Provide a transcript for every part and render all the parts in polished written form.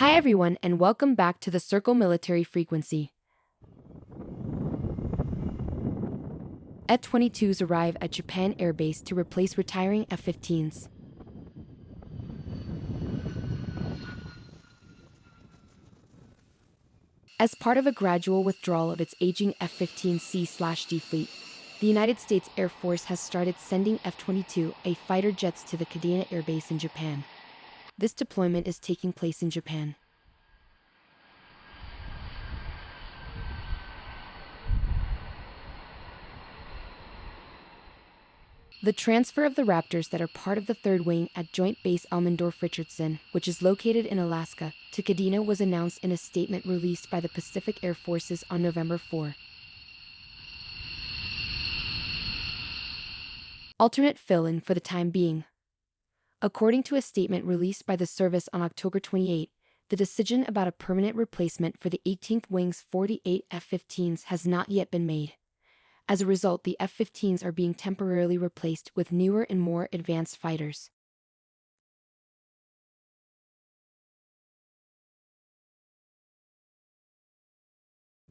Hi everyone and welcome back to the Circle Military Frequency. F-22s arrive at Kadena Air Base to replace retiring F-15s. As part of a gradual withdrawal of its aging F-15C/D fleet, the United States Air Force has started sending F-22A fighter jets to the Kadena Air Base in Japan. This deployment is taking place in Japan. The transfer of the Raptors that are part of the 3rd Wing at Joint Base Elmendorf-Richardson, which is located in Alaska, to Kadena was announced in a statement released by the Pacific Air Forces on November 4. Alternate fill-in for the time being. According to a statement released by the service on October 28, the decision about a permanent replacement for the 18th Wing's 48 F-15s has not yet been made. As a result, the F-15s are being temporarily replaced with newer and more advanced fighters.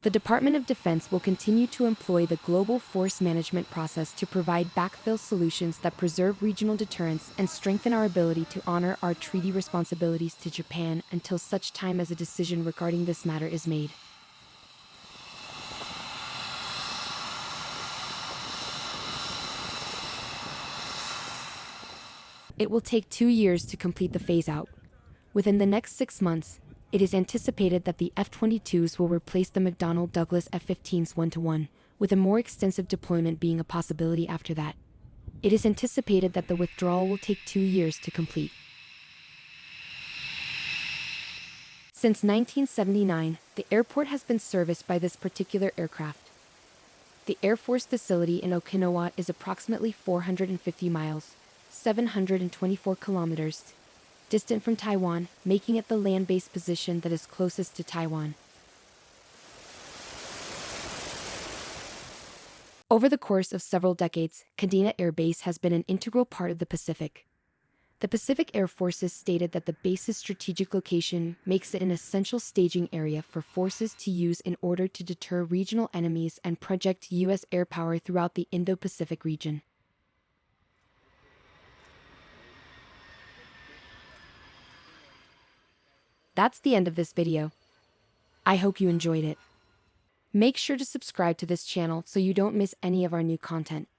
The Department of Defense will continue to employ the global force management process to provide backfill solutions that preserve regional deterrence and strengthen our ability to honor our treaty responsibilities to Japan until such time as a decision regarding this matter is made. It will take 2 years to complete the phase-out. Within the next 6 months, it is anticipated that the F-22s will replace the McDonnell Douglas F-15s 1-to-1, with a more extensive deployment being a possibility after that. It is anticipated that the withdrawal will take 2 years to complete. Since 1979, the airport has been serviced by this particular aircraft. The Air Force facility in Okinawa is approximately 450 miles, 724 kilometers, distant from Taiwan, making it the land-based position that is closest to Taiwan. Over the course of several decades, Kadena Air Base has been an integral part of the Pacific. The Pacific Air Forces stated that the base's strategic location makes it an essential staging area for forces to use in order to deter regional enemies and project U.S. air power throughout the Indo-Pacific region. That's the end of this video. I hope you enjoyed it. Make sure to subscribe to this channel so you don't miss any of our new content.